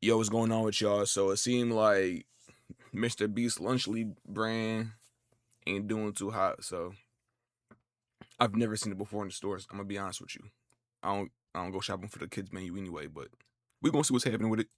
Yo, what's going on with y'all? So it seemed like Mr. Beast Lunchly brand ain't doing too hot. So I've never seen it before in the stores. I'm gonna be honest with you. I don't go shopping for the kids menu anyway, but we gonna see what's happening with it.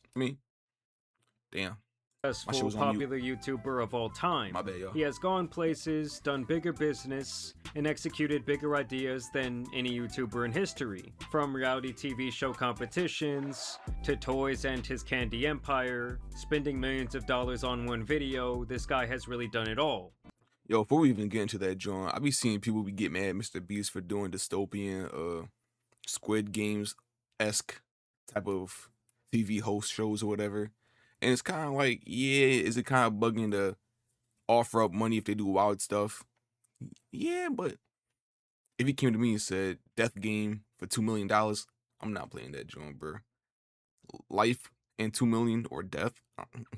Damn, my shit Successful, was on mute. popular YouTuber of all time. My bad, y'all. He has gone places, done bigger business, and executed bigger ideas than any YouTuber in history. From reality TV show competitions, to toys and his candy empire, spending millions of dollars on one video, this guy has really done it all. Yo, before we even get into that, John, I be seeing people be get mad at Mr. Beast for doing dystopian, Squid Games esque type of TV host shows or whatever. And it's kind of like, yeah, is it kind of bugging to offer up money if they do wild stuff? Yeah, but if he came to me and said death game for $2 million, I'm not playing that joint, bro. Life and 2 million or death?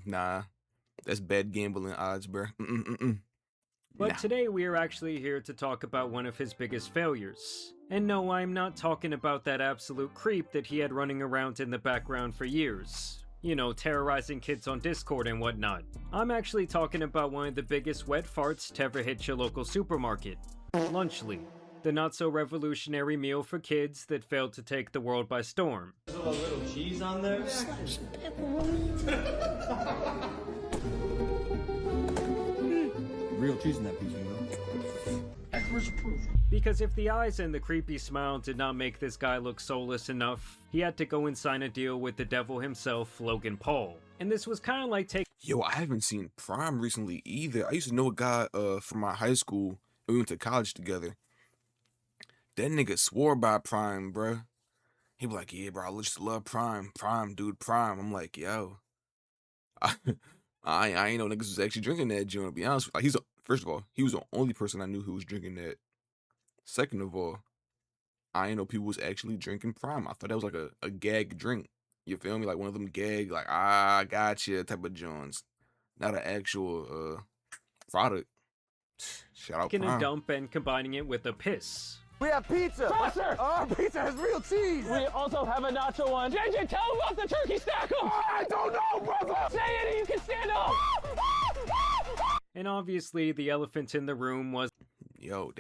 Nah, that's bad gambling odds, bro. But Nah. today we are actually here to talk about one of his biggest failures. And no, I'm not talking about that absolute creep that he had running around in the background for years. You know, terrorizing kids on Discord and whatnot. I'm actually talking about one of the biggest wet farts to ever hit your local supermarket. Lunchly. The not-so-revolutionary meal for kids that failed to take the world by storm. There's a little cheese on there. Real cheese in that piece, you know? Because if the eyes and the creepy smile did not make this guy look soulless enough, he had to go and sign a deal with the devil himself, Logan Paul. And this was kind of like taking Yo, I haven't seen Prime recently either. I used to know a guy from my high school. We went to college together. That nigga swore by Prime, bruh. He was like, yeah, bro, I just love Prime. Prime, dude, Prime. I'm like, yo. I, I ain't know niggas was actually drinking that joint, to be honest. Like, first of all, he was the only person I knew who was drinking that. Second of all, I ain't know people was actually drinking Prime. I thought that was like a gag drink. You feel me? Like one of them gag, like, gotcha type of joints. Not an actual product. Shout out a Prime. dump and combining it with a piss. We have pizza. Faster! Our pizza has real cheese. We also have a nacho one. JJ, tell him about the turkey stack 'em! I don't know, brother. Say it and you can stand up! And obviously, the elephant in the room was Yo,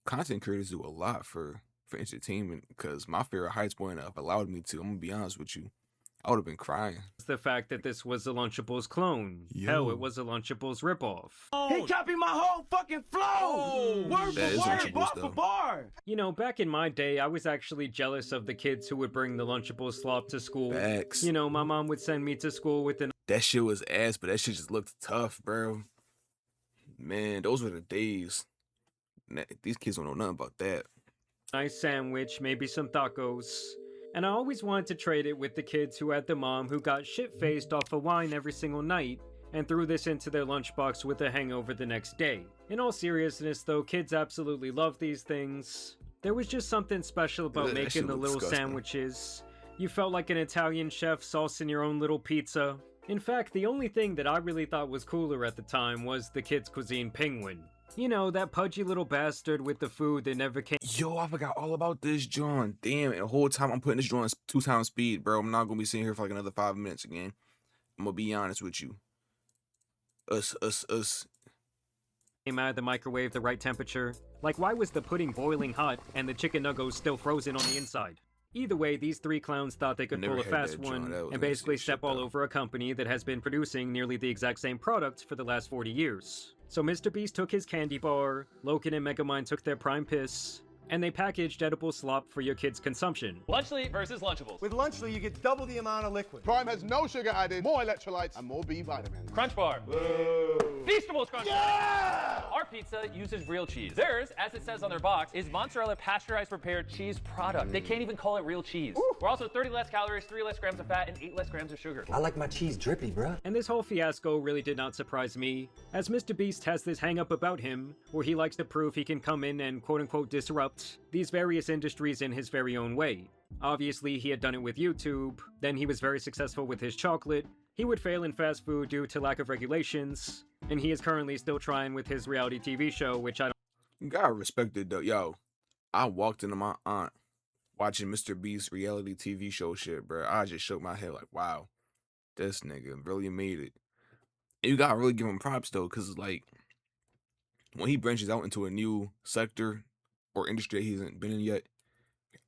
content creators do a lot for entertainment, because my favorite heights point up allowed me to. I'm gonna be honest with you. I would have been crying. the fact that this was a Lunchables clone. Yo. Hell, it was a Lunchables ripoff. He copied my whole fucking flow. Word That for is word, Lunchables, bar though. for bar. You know, back in my day, I was actually jealous of the kids who would bring the Lunchables slop to school. Facts. You know, my mom would send me to school with an That shit was ass, but that shit just looked tough, bro. Man, those were the days. These kids don't know nothing about that. nice sandwich, maybe some tacos. And I always wanted to trade it with the kids who had the mom who got shit-faced off of wine every single night and threw this into their lunchbox with a hangover the next day. In all seriousness though, kids absolutely love these things. There was just something special about That making shit the looked little disgusting. sandwiches. You felt like an Italian chef saucing your own little pizza. In fact, the only thing that I really thought was cooler at the time was the Kids Cuisine Penguin. You know, that pudgy little bastard with the food that never came Yo, I forgot all about this John. Damn, and the whole time I'm putting this John 2 times speed, bro. I'm not gonna be sitting here for like another 5 minutes again. I'm gonna be honest with you. Us. out of the microwave the right temperature. Like, why was the pudding boiling hot and the chicken nuggets still frozen on the inside? Either way, these three clowns thought they could Never pull a had fast that, John. one That was and basically insane step shit, all though. over a company that has been producing nearly the exact same product for the last 40 years. So Mr. Beast took his candy bar, Logan and Megamind took their prime piss, and they packaged edible slop for your kids' consumption. Lunchly versus Lunchables. With Lunchly, you get double the amount of liquid. Prime has no sugar added, more electrolytes, and more B vitamins. Crunch Bar. Feastables Crunch Bar. Our pizza uses real cheese. Theirs, as it says on their box, is mozzarella pasteurized prepared cheese product. They can't even call it real cheese. We're also 30 less calories, 3 less grams of fat, and 8 less grams of sugar. I like my cheese drippy, bruh. And this whole fiasco really did not surprise me, as Mr. Beast has this hang-up about him, where he likes to prove he can come in and quote-unquote disrupt these various industries in his very own way. Obviously, he had done it with YouTube, then he was very successful with his chocolate, he would fail in fast food due to lack of regulations, and he is currently still trying with his reality TV show, which I don't You gotta respect it though. Yo, I walked into my aunt watching Mr. Beast's reality TV show shit, bro. I just shook my head like, wow. This nigga really made it. And you gotta really give him props though, cause like when he branches out into a new sector or industry that he hasn't been in yet,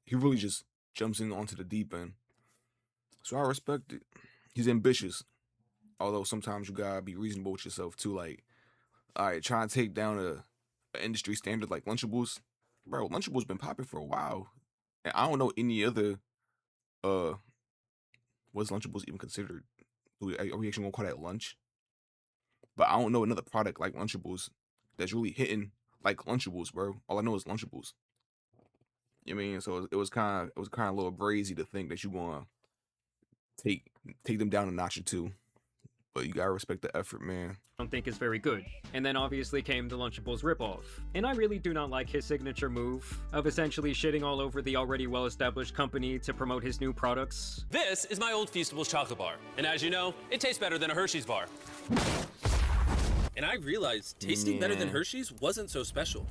he really just jumps in onto the deep end. So I respect it. He's ambitious. Although sometimes you gotta be reasonable with yourself too. Like, all right, trying to take down a industry standard like Lunchables. Bro, Lunchables been popping for a while. And I don't know any other uh what's Lunchables even considered? Are we actually gonna call that lunch? But I don't know another product like Lunchables that's really hitting like Lunchables, bro. All I know is Lunchables. You know what I mean? So it was kind of a little brazy to think that you gonna take take them down a notch or two. But you gotta respect the effort, man. don't think is very good. And then obviously came the Lunchables ripoff. And I really do not like his signature move of essentially shitting all over the already well-established company to promote his new products. This is my old Feastables chocolate bar. And as you know, it tastes better than a Hershey's bar. And I realized tasting better than Hershey's wasn't so special.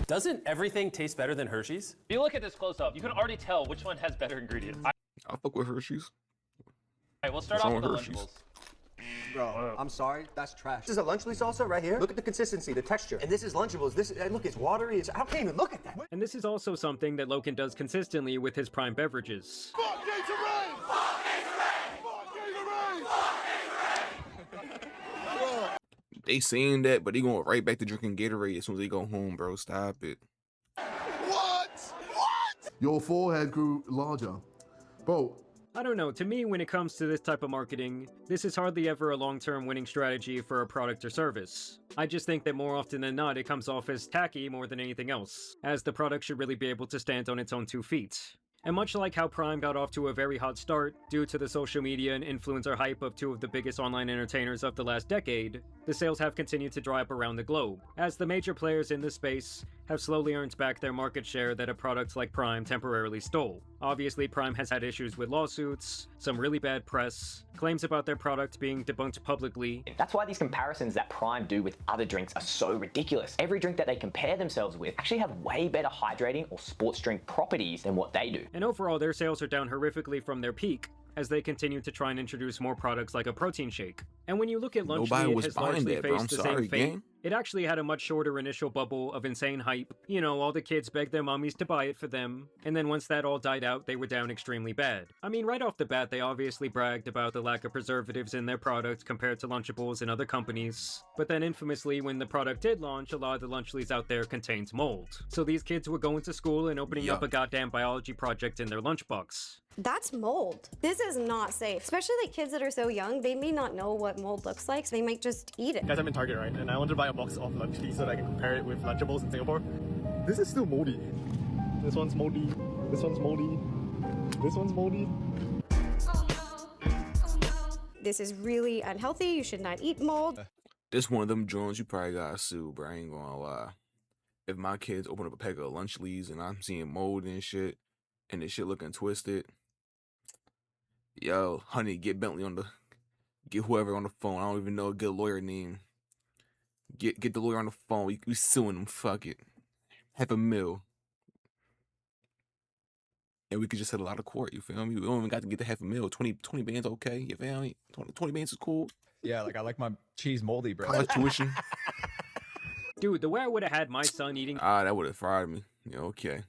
Doesn't everything taste better than Hershey's? If you look at this close up, you can already tell which one has better ingredients. I'll fuck with Hershey's. Alright, we'll start What's off with wrong the with Hershey's? Lunchables. Bro, I'm sorry, that's trash. This is a Lunchly salsa right here. Look at the consistency, the texture. And this is Lunchables. This, look, it's watery. I can't even look at that. And this is also something that Loken does consistently with his prime beverages. Fuck Gatorade! Fuck Gatorade! Fuck Gatorade! They saying that, but they going right back to drinking Gatorade as soon as they go home, bro. Stop it. What? Your forehead grew larger. Bro, I don't know, to me, when it comes to this type of marketing, this is hardly ever a long-term winning strategy for a product or service. I just think that more often than not, it comes off as tacky more than anything else, as the product should really be able to stand on its own 2 feet. And much like how Prime got off to a very hot start due to the social media and influencer hype of 2 of the biggest online entertainers of the last decade, the sales have continued to dry up around the globe, as the major players in this space have slowly earned back their market share that a product like Prime temporarily stole. Obviously, Prime has had issues with lawsuits, some really bad press, claims about their product being debunked publicly. That's why these comparisons that Prime do with other drinks are so ridiculous. Every drink that they compare themselves with actually have way better hydrating or sports drink properties than what they do. And overall, their sales are down horrifically from their peak, as they continue to try and introduce more products like a protein shake. And when you look at Nobody Lunchly, it was has buying largely that, bro. faced I'm the sorry, same fate. gang. It actually had a much shorter initial bubble of insane hype. You know, all the kids begged their mommies to buy it for them, and then once that all died out, they were down extremely bad. I mean, right off the bat, they obviously bragged about the lack of preservatives in their product compared to Lunchables and other companies. But then infamously, when the product did launch, a lot of the Lunchlys out there contained mold. So these kids were going to school and opening up a goddamn biology project in their lunchbox. That's mold. This is not safe. Especially like kids that are so young, they may not know what mold looks like, so they might just eat it. Guys, I'm in Target, right? And I wanted to buy a box of Lunchly so that I can compare it with Lunchables in Singapore. This is still moldy. This one's moldy. This one's moldy. This one's moldy. This is really unhealthy. You should not eat mold. This one of them joints you probably gotta sue, bro. I ain't gonna lie. If my kids open up a pack of Lunchleys and I'm seeing mold and shit, and this shit looking twisted, yo, honey, get Bentley get whoever on the phone. I don't even know, get a lawyer name. Get the lawyer on the phone. We suing them. Fuck it. $500,000. And we could just settle out of court. You feel me? We don't even got to get the $500,000. 20 bands, okay. You feel me? 20 bands is cool. Yeah, like I like my cheese moldy, bro. College tuition. Dude, the way I would have had my son eating That would have fried me. Yeah, okay.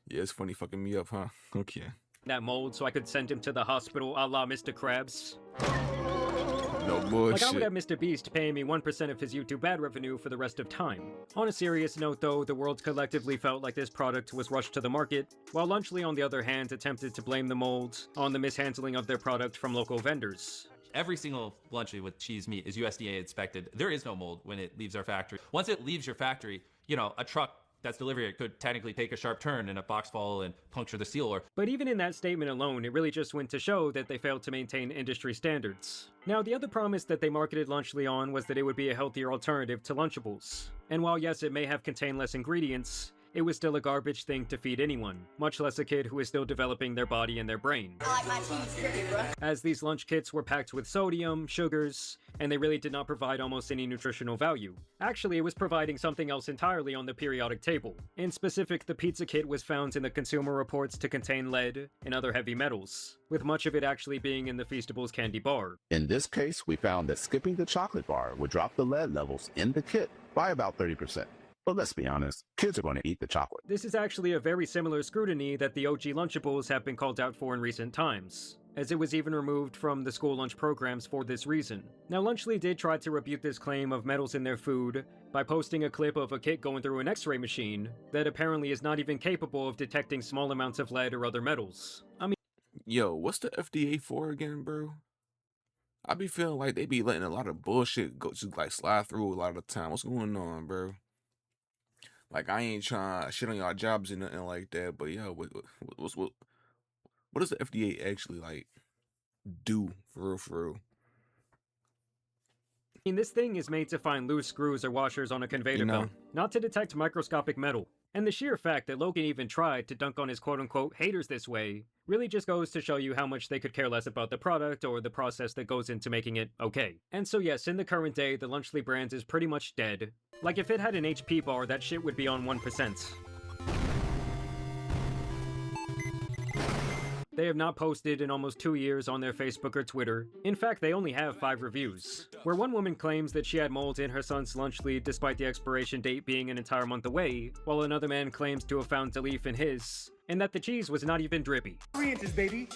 Yeah, it's funny fucking me up, huh? Okay. that mold so I could send him to the hospital a la Mr. Krabs. No Like, bullshit. I would have Mr. Beast paying me 1% of his YouTube ad revenue for the rest of time. On a serious note though, the world collectively felt like this product was rushed to the market, while Lunchly on the other hand attempted to blame the mold on the mishandling of their product from local vendors. Every single Lunchly with cheese meat is USDA inspected. There is no mold when it leaves our factory. Once it leaves your factory, you know, a truck that's delivering it could technically take a sharp turn and a box fall and puncture the seal. Or But even in that statement alone, it really just went to show that they failed to maintain industry standards. Now, the other promise that they marketed Lunchly on was that it would be a healthier alternative to Lunchables. And while yes, it may have contained less ingredients, it was still a garbage thing to feed anyone, much less a kid who is still developing their body and their brain. I like my cheese cricket, bro. As these lunch kits were packed with sodium, sugars, and they really did not provide almost any nutritional value. Actually, it was providing something else entirely on the periodic table. In specific, the pizza kit was found in the Consumer Reports to contain lead and other heavy metals, with much of it actually being in the Feastables candy bar. In this case, we found that skipping the chocolate bar would drop the lead levels in the kit by about 30%. But let's be honest, kids are going to eat the chocolate. This is actually a very similar scrutiny that the OG Lunchables have been called out for in recent times, as it was even removed from the school lunch programs for this reason. Now, Lunchly did try to refute this claim of metals in their food by posting a clip of a kid going through an X-ray machine that apparently is not even capable of detecting small amounts of lead or other metals. I mean, Yo, what's the FDA for again, bro? I be feeling like they be letting a lot of bullshit go, just like slide through a lot of the time. What's going on, bro? Like, I ain't trying to shit on y'all jobs or nothing like that, but yeah, what does the FDA actually like do for real, for real? this thing is made to find loose screws or washers on a conveyor You know? belt, not to detect microscopic metal. And the sheer fact that Logan even tried to dunk on his quote-unquote haters this way really just goes to show you how much they could care less about the product or the process that goes into making it okay. And so yes, in the current day, the Lunchly brand is pretty much dead. Like if it had an HP bar, that shit would be on 1%. They have not posted in almost 2 years on their Facebook or Twitter. In fact, they only have 5 reviews, where one woman claims that she had mold in her son's Lunchly despite the expiration date being an entire month away, while another man claims to have found a leaf in his, and that the cheese was not even drippy. 3 inches, baby.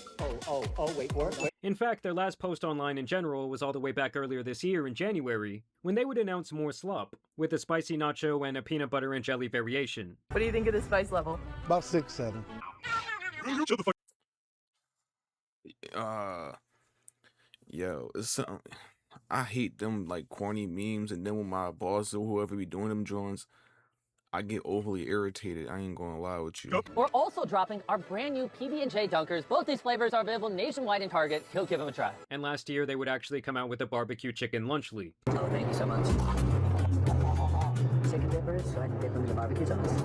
Wait, what? In fact, their last post online in general was all the way back earlier this year in January, when they would announce more slop, with a spicy nacho and a peanut butter and jelly variation. What do you think of the spice level? About 6, 7. Yo, it's something. I hate them like corny memes, and then when my boss or whoever be doing them drawings, I get overly irritated. I ain't gonna lie with you. We're also dropping our brand new PB&J Dunkers. Both these flavors are available nationwide in Target. You'll give them a try. And last year, they would actually come out with a barbecue chicken Lunchly. Oh, thank you so much. Chicken dippers, so I can dip them in the barbecue sauce.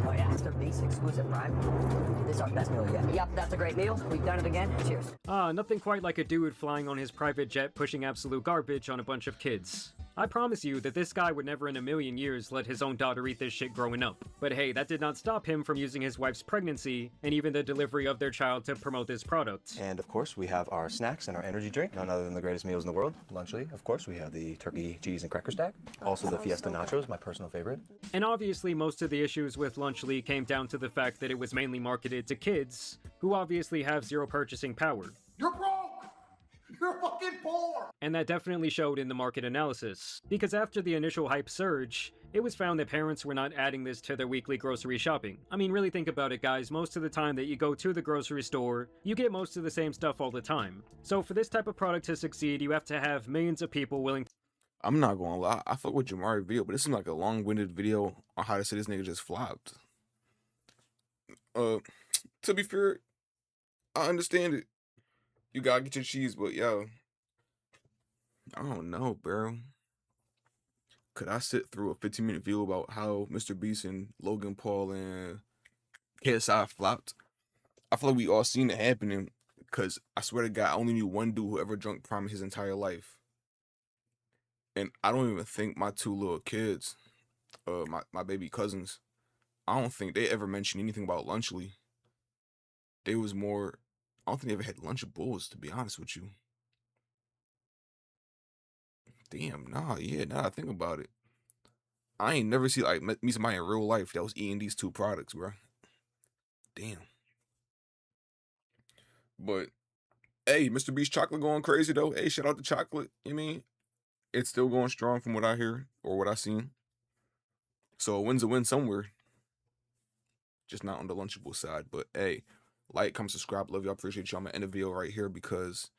Oh yeah, it's their base exclusive prime. This is our best meal yet. Yep, that's a great meal. We've done it again. Cheers. Nothing quite like a dude flying on his private jet pushing absolute garbage on a bunch of kids. I promise you that this guy would never in a million years let his own daughter eat this shit growing up. But hey, that did not stop him from using his wife's pregnancy and even the delivery of their child to promote this product. And of course, we have our snacks and our energy drink. None other than the greatest meals in the world. Lunchly, of course, we have the turkey, cheese, and cracker stack. Also the Fiesta Nachos, my personal favorite. And obviously, most of the issues with Lunchly came down to the fact that it was mainly marketed to kids, who obviously have zero purchasing power. You're broke! You're fucking poor! And that definitely showed in the market analysis, because after the initial hype surge, it was found that parents were not adding this to their weekly grocery shopping. I mean, really think about it, guys. Most of the time that you go to the grocery store, you get most of the same stuff all the time. So for this type of product to succeed, you have to have millions of people willing to... I'm not gonna lie, I fuck with Jamari video, but this is like a long-winded video on how to say this nigga just flopped. To be fair, I understand it. You gotta get your cheese, but yo, I don't know, bro. Could I sit through a 15-minute video about how Mr. Beast and Logan Paul and KSI flopped? I feel like we all seen it happening, because I swear to God, I only knew one dude who ever drunk Prime his entire life. And I don't even think my 2 little kids, my baby cousins, I don't think they ever mentioned anything about Lunchly. They was more, I don't think they ever had Lunchables, to be honest with you. Damn, nah, yeah, now that I think about it. I ain't never see like meet somebody in real life that was eating these 2 products, bro. Damn. But, hey, Mr. Beast chocolate going crazy, though. Hey, shout out to chocolate, you mean? It's still going strong from what I hear, or what I seen. So a win's a win somewhere. Just not on the Lunchable side, but hey, like, comment, subscribe, love y'all, appreciate y'all. I'm gonna end the video right here because,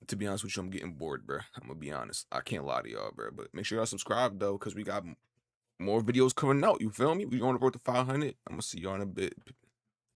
to be honest with you, I'm getting bored, bro. I'm gonna be honest. I can't lie to y'all, bro. But make sure y'all subscribe though, because we got more videos coming out. You feel me? We on the road to 500. I'm gonna see y'all in a bit.